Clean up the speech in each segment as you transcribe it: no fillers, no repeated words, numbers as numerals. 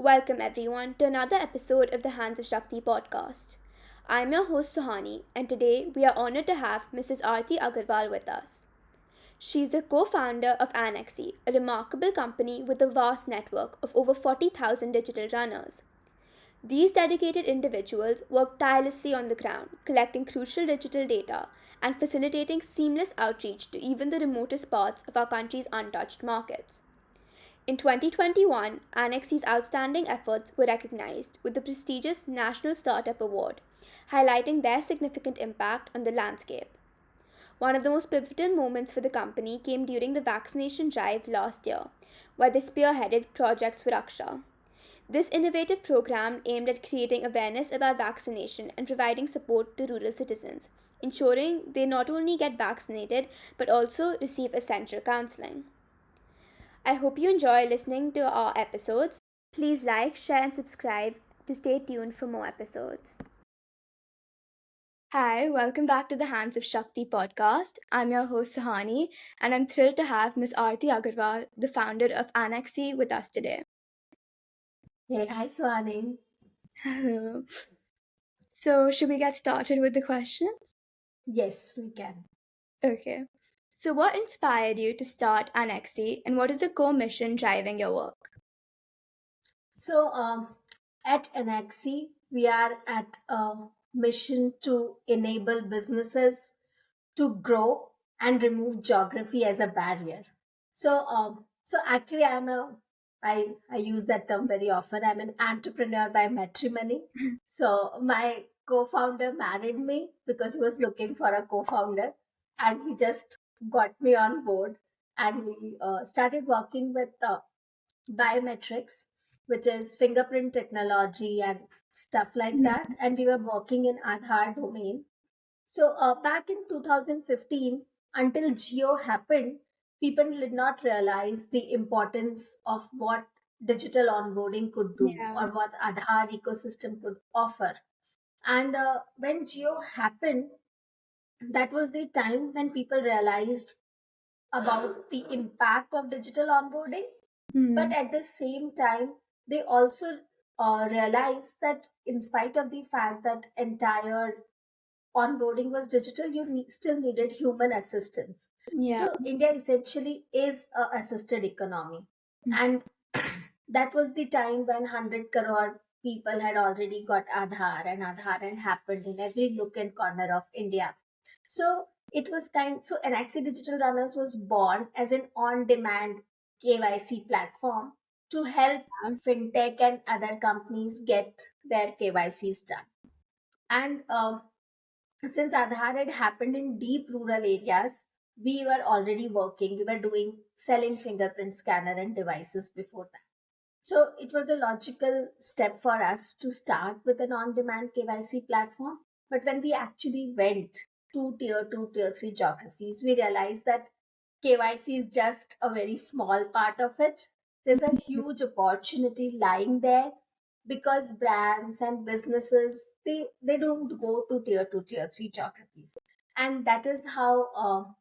Welcome everyone to another episode of the Hands of Shakti podcast. I'm your host Suhani, and today we are honored to have Mrs. Arti Agarwal with us. She's the co founder of Annexi, a remarkable company with a vast network of over 40,000 digital runners. These dedicated individuals work tirelessly on the ground, collecting crucial digital data and facilitating seamless outreach to even the remotest parts of our country's untouched markets. In 2021, Annexi's outstanding efforts were recognized with the prestigious National Startup Award, highlighting their significant impact on the landscape. One of the most pivotal moments for the company came during the vaccination drive last year, where they spearheaded Project Suraksha. This innovative program aimed at creating awareness about vaccination and providing support to rural citizens, ensuring they not only get vaccinated but also receive essential counseling. I hope you enjoy listening to our episodes. Please like, share, and subscribe to stay tuned for more episodes. Hi, welcome back to the Hands of Shakti podcast. I'm your host Sahani, and I'm thrilled to have Ms. Arti Agarwal, the founder of Annexi, with us today. Hey, hi, Swani. Hello. So, should we get started with the questions? Yes, we can. Okay. So, what inspired you to start Annexi, and what is the core mission driving your work? So, at Anaxi, we are at a mission to enable businesses to grow and remove geography as a barrier. So actually, I use that term very often. I'm an entrepreneur by matrimony. So my co-founder married me because he was looking for a co-founder, and he just got me on board, and we started working with biometrics, which is fingerprint technology and stuff like Yeah. that. And we were working in Aadhaar domain. So back in 2015, until Geo happened, people did not realize the importance of what digital onboarding could do Yeah. or what Aadhaar ecosystem could offer. And when Geo happened, that was the time when people realized about the impact of digital onboarding. But Hmm. at the same time, they also realized that in spite of the fact that entire onboarding was digital, still needed human assistance. Yeah. So India essentially is a assisted economy, and that was the time when 100 crore people had already got Aadhaar, and Aadhaar had happened in every nook and corner of India. So it was so Anaxi Digital Runners was born as an on-demand KYC platform to help fintech and other companies get their KYCs done. And since Aadhaar had happened in deep rural areas, we were already working. We were doing selling fingerprint scanner and devices before that. So it was a logical step for us to start with an on-demand KYC platform. But when we actually went to tier 2, tier 3 geographies, we realized that KYC is just a very small part of it. There's a huge opportunity lying there because brands and businesses they don't go to tier 2, tier 3 geographies. And that is how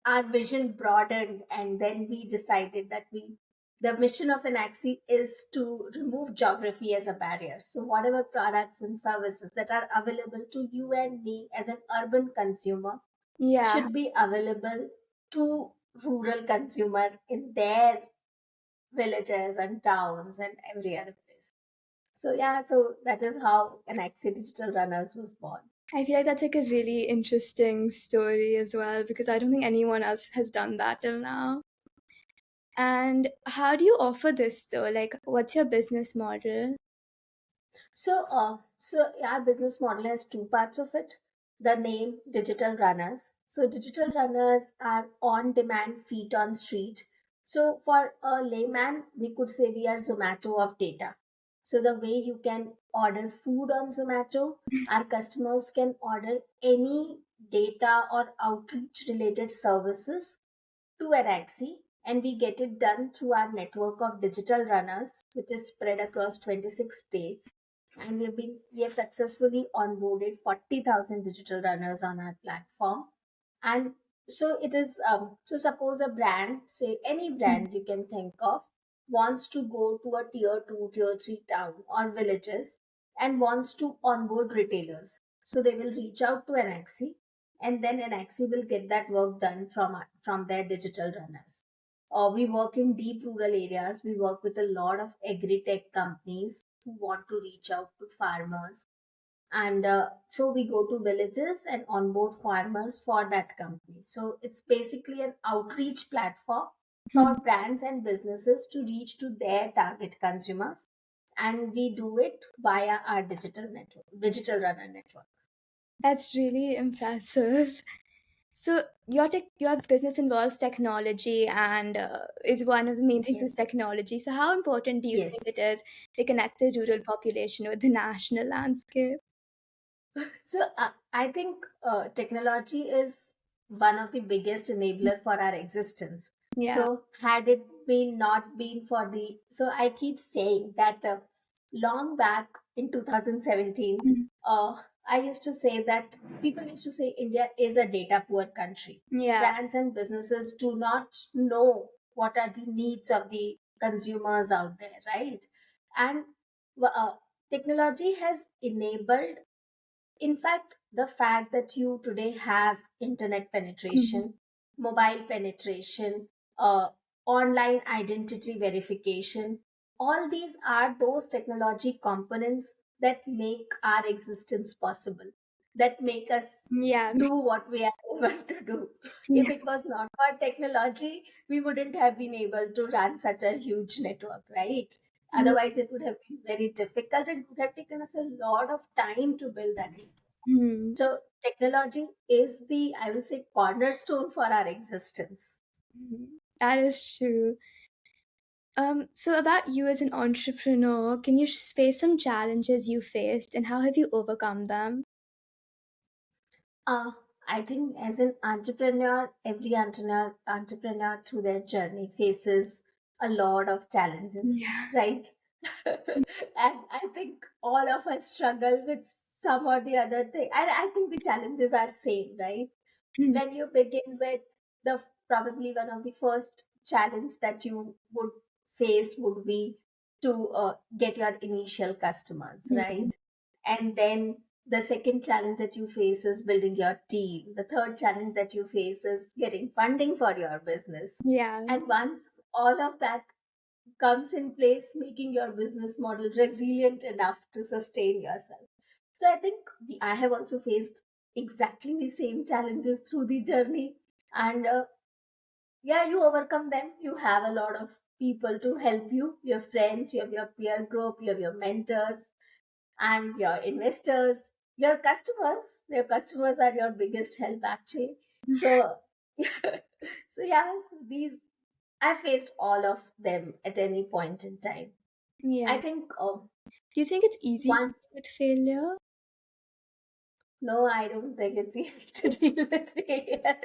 our vision broadened, and then we decided that we the mission of Anaxi is to remove geography as a barrier. So whatever products and services that are available to you and me as an urban consumer Yeah. should be available to rural consumer in their villages and towns and every other place. So yeah, so that is how Anaxi Digital Runners was born. I feel like that's like a really interesting story as well because I don't think anyone else has done that till now. And how do you offer this though? Like, what's your business model? So our business model has two parts of it. The name Digital Runners. So digital runners are on-demand feet on street. So for a layman, we could say we are Zomato of data. So the way you can order food on Zomato, our customers can order any data or outreach related services to an Axie, and we get it done through our network of digital runners, which is spread across 26 states. And we have successfully onboarded 40,000 digital runners on our platform. And so it is so suppose a brand, say any brand you can think of, wants to go to a tier 2, tier 3 town or villages and wants to onboard retailers. So they will reach out to an Axie, and then an Axie will get that work done from their digital runners. We work in deep rural areas. We work with a lot of agri-tech companies who want to reach out to farmers, and so we go to villages and onboard farmers for that company. So it's basically an outreach platform for Mhm. brands and businesses to reach to their target consumers, and we do it via our digital runner network. That's really impressive. So your business involves technology and is one of the main things is Yes. technology. So how important do you Yes. think it is to connect the rural population with the national landscape? So I think technology is one of the biggest enabler for our existence. Yeah. So had it been not been for the, so I keep saying that long back in 2017, Mhm. I used to say that people used to say India is a data poor country. Yeah. Brands and businesses do not know what are the needs of the consumers out there, right? And uh, technology has enabled, in fact, the fact that you today have internet Mhm. penetration, mobile penetration, uh, online identity verification, all these are those technology components that make our existence possible, that make us Yeah. do what we are able to do. If Yeah. it was not for technology, we wouldn't have been able to run such a huge network, right? Otherwise, it would have been very difficult and would have taken us a lot of time to build that. Mhm. So technology is the, I will say, cornerstone for our existence. Mhm. That is true. So about you as an entrepreneur, can you face some challenges you faced and how have you overcome them? Uh, I think as an entrepreneur, every entrepreneur through their journey faces a lot of challenges, Yeah. right? And I think all of us struggle with some or the other thing. And I think the challenges are same, right? Mhm. When you begin with the, probably one of the first challenge that you would face would be to get your initial customers, Yeah. right? And then the second challenge that you face is building your team. The third challenge that you face is getting funding for your business. Yeah. And once all of that comes in place, making your business model resilient enough to sustain yourself. So I think I have also faced exactly the same challenges through the journey. And yeah, you overcome them. You have a lot of people to help you, your friends, you have your peer group, you have your mentors and your investors, your customers. Your customers are your biggest help actually. So, so yeah, so these, I faced all of them at any point in time. I Yeah. think Do you think it's easy one, dealing with failure? no, I don't think it's easy to It's deal with failure.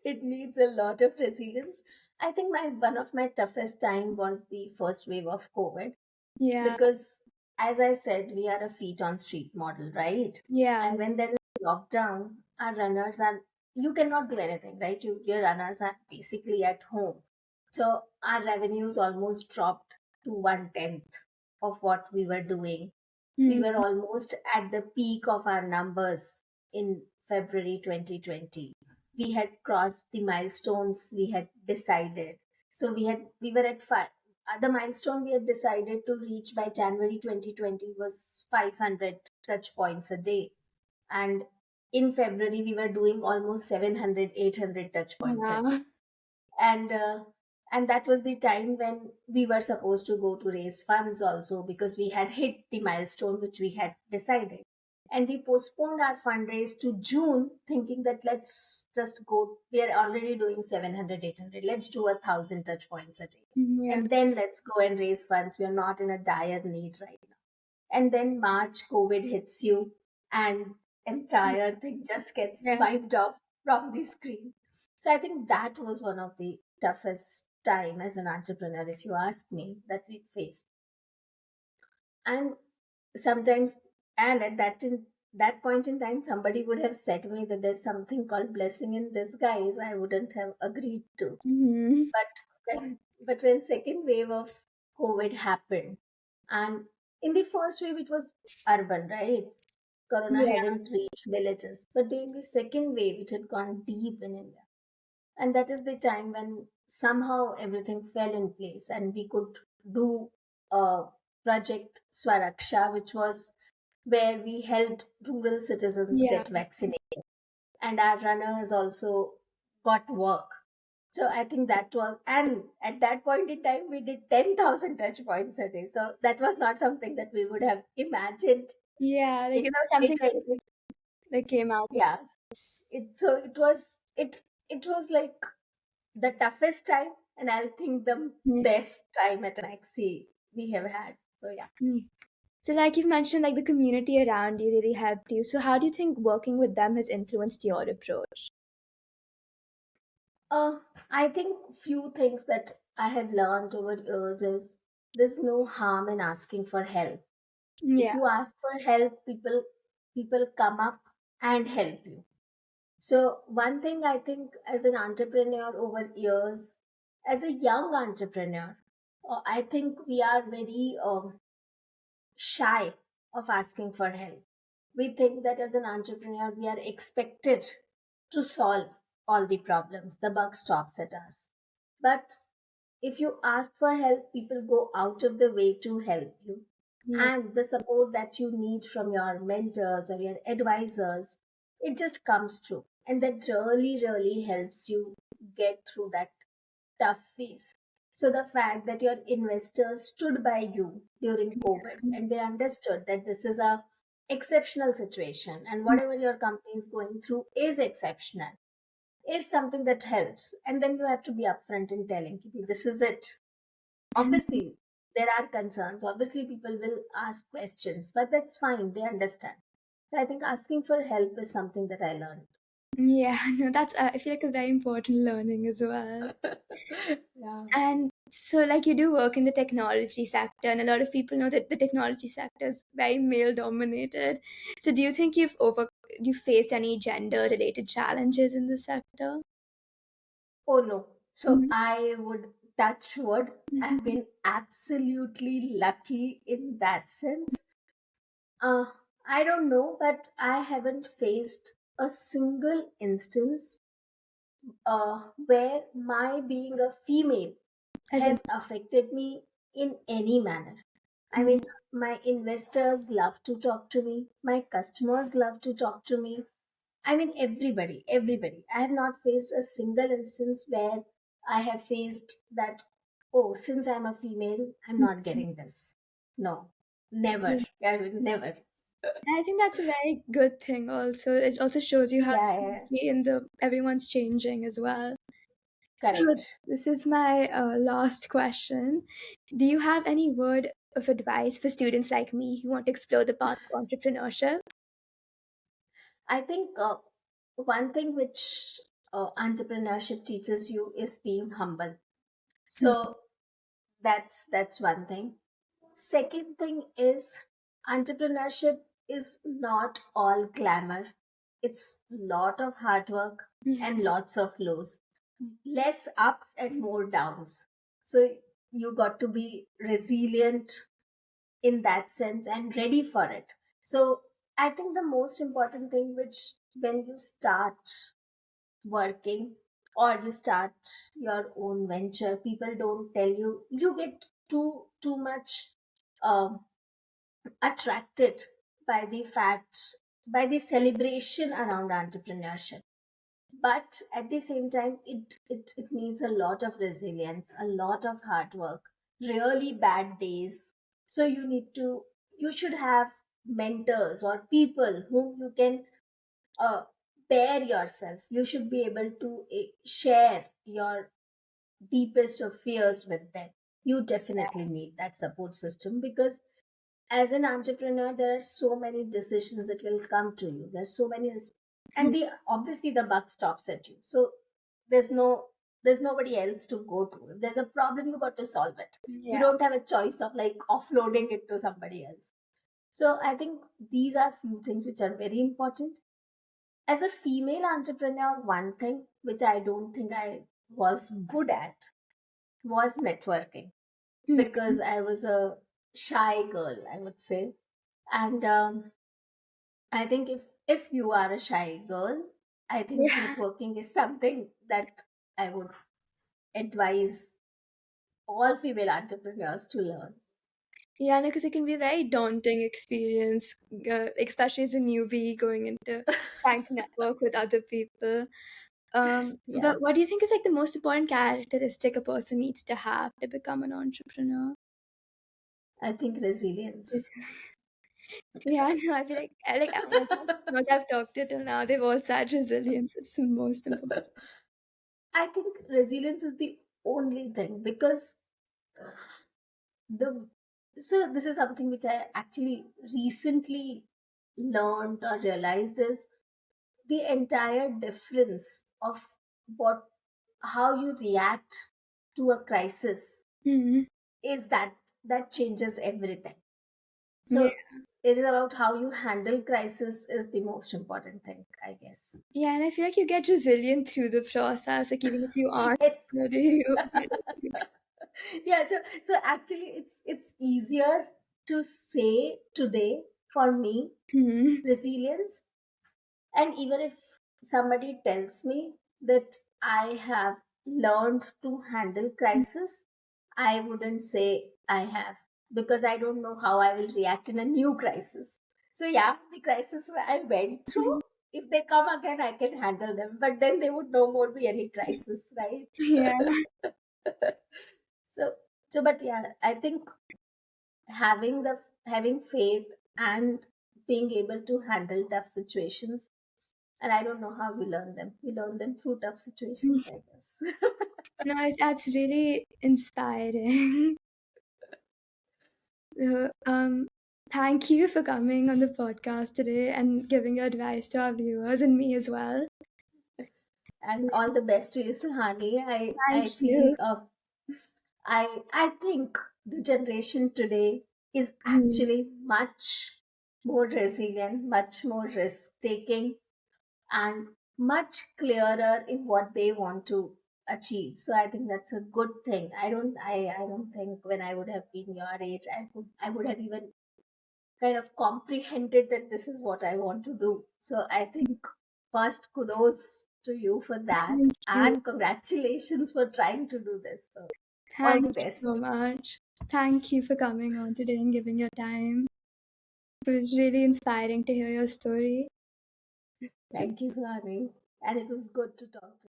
It needs a lot of resilience. I think my one of my toughest time was the first wave of COVID, yeah. because as I said, we are a feet on street model, right? Yeah. And when there is lockdown, our runners are, you cannot do anything, right? Your runners are basically at home. So our revenues almost dropped to 1/10 of what we were doing. We Mm. were almost at the peak of our numbers in February 2020. We had crossed the milestones we had decided. So we were at five. The milestone we had decided to reach by January 2020 was 500 touch points a day. And in February, we were doing almost 700, 800 touch points a day. Wow. And that was the time when we were supposed to go to raise funds also, because we had hit the milestone which we had decided, and we postponed our fundraise to June, thinking that let's just go, we are already doing 700, 800, let's do 1,000 touch points a day, Yeah. and then let's go and raise funds. We are not in a dire need right now. And then March, COVID hits you, and entire thing just gets Yeah. wiped off from the screen. So I think that was one of the toughest time as an entrepreneur, if you ask me, that we faced. And sometimes, and at that point in time, somebody would have said to me that there's something called blessing in disguise. I wouldn't have agreed to. Mhm. But But when second wave of COVID happened, and in the first wave it was urban, right? Corona Yeah. hadn't reached villages. But during the second wave, it had gone deep in India. And that is the time when somehow everything fell in place and we could do a project Swaraksha, which was where we helped rural citizens Yeah. get vaccinated. And our runners also got work. So I think that was, and at that point in time, we did 10,000 touch points a day. So that was not something that we would have imagined Yeah, like in that was something that 2020. that came out. Yeah, it was like the toughest time, and I'll think the Yeah. best time at Maxi we have had. So yeah. Mm. So, like you've mentioned, like the community around you really helped you. So, how do you think working with them has influenced your approach? uh I think few things that I have learned over years is there's no harm in asking for help. If Yeah. you ask for help, people come up and help you. So one thing I think as an entrepreneur over years, as a young entrepreneur, I think we are very shy of asking for help. We think that as an entrepreneur, we are expected to solve all the problems. The buck stops at us. But if you ask for help, people go out of the way to help you. Yeah. And the support that you need from your mentors or your advisors, it just comes through. And that really, really helps you get through that tough phase. So the fact that your investors stood by you during COVID and they understood that this is a exceptional situation and whatever your company is going through is exceptional is something that helps. And then you have to be upfront in telling people this is it. Obviously, there are concerns. Obviously, people will ask questions, but that's fine. They understand. So I think asking for help is something that I learned. Yeah, no, that's I feel like a very important learning as well. Yeah. And so, like, you do work in the technology sector, and a lot of people know that the technology sector is very male dominated. So, do you think you faced any gender related challenges in the sector? Oh no. So Mhm. I would touch wood. I've been absolutely lucky in that sense. Uh, I don't know, but I haven't faced a single instance where my being a female As in, has affected me in any manner. I yeah. mean, my investors love to talk to me, my customers love to talk to me. I mean, everybody, everybody. I have not faced a single instance where I have faced that, oh, since I'm a female, I'm not getting this. No, never. I would never. I think that's a very good thing. Also, it also shows you how Yeah, yeah, in the everyone's changing as well. So, correct. this is my last question. Do you have any word of advice for students like me who want to explore the path of entrepreneurship? I think one thing which entrepreneurship teaches you is being humble. So that's one thing. Second thing is entrepreneurship is not all glamour. It's lot of hard work Yeah. and lots of lows. Less ups and more downs. So you got to be resilient in that sense and ready for it. So I think the most important thing which when you start working or you start your own venture, people don't tell you, you get too much um, attracted by the fact, by the celebration around entrepreneurship. But at the same time, it needs a lot of resilience, a lot of hard work, really bad days. So you should have mentors or people whom you can uh, bear yourself. You should be able to share your deepest of fears with them. You definitely need that support system because as an entrepreneur, there are so many decisions that will come to you. There's so many, and the obviously the buck stops at you. So there's no there's nobody else to go to. If there's a problem, you got to solve it. You Yeah. don't have a choice of like offloading it to somebody else. So I think these are few things which are very important. As a female entrepreneur, one thing which I don't think I was good at was networking, because I was a shy girl, I would say. And I think if you are a shy girl, I think Yeah, networking is something that I would advise all female entrepreneurs to learn. yeah, because it can be a very daunting experience, especially as a newbie going into trying to network with other people. Yeah, But what do you think is like the most important characteristic a person needs to have to become an entrepreneur? I think resilience. Yeah, no, I feel like all the entrepreneurs I've talked to till now, they've all said resilience is the most important. I think resilience is the only thing, because the so this is something which I actually recently learned or realized, is the entire difference of what how you react to a crisis Hmm. is that changes everything. Yeah, So it is about how you handle crisis is the most important thing, I guess. yeah, and I feel like you get resilient through the process. Like even if you aren't Yes. ready, you Yeah, so actually it's easier to say today for me, hmm. resilience. And even if somebody tells me that I have learned to handle crisis, I wouldn't say I have, because I don't know how I will react in a new crisis. So, yeah, the crisis I went through, if they come again, I can handle them. But then they would no more be any crisis, right? Yeah. so, but yeah, I think having faith and being able to handle tough situations, and I don't know how we learn them. We learn them through tough situations, I guess. No, that's really inspiring. So, thank you for coming on the podcast today and giving your advice to our viewers and me as well. And all the best to you, Suhani. Thank I feel you. I think the generation today is Mm. actually much more resilient, much more risk taking, and much clearer in what they want to achieve. So I think that's a good thing. I don't think when I would have been your age, I would have even kind of comprehended that this is what I want to do. So I think first kudos to you for that, Thank you. and congratulations for trying to do this. So all the Thank you so best. much. Thank you for coming on today and giving your time. It was really inspiring to hear your story. Thank you, Suhani. And it was good to talk to you.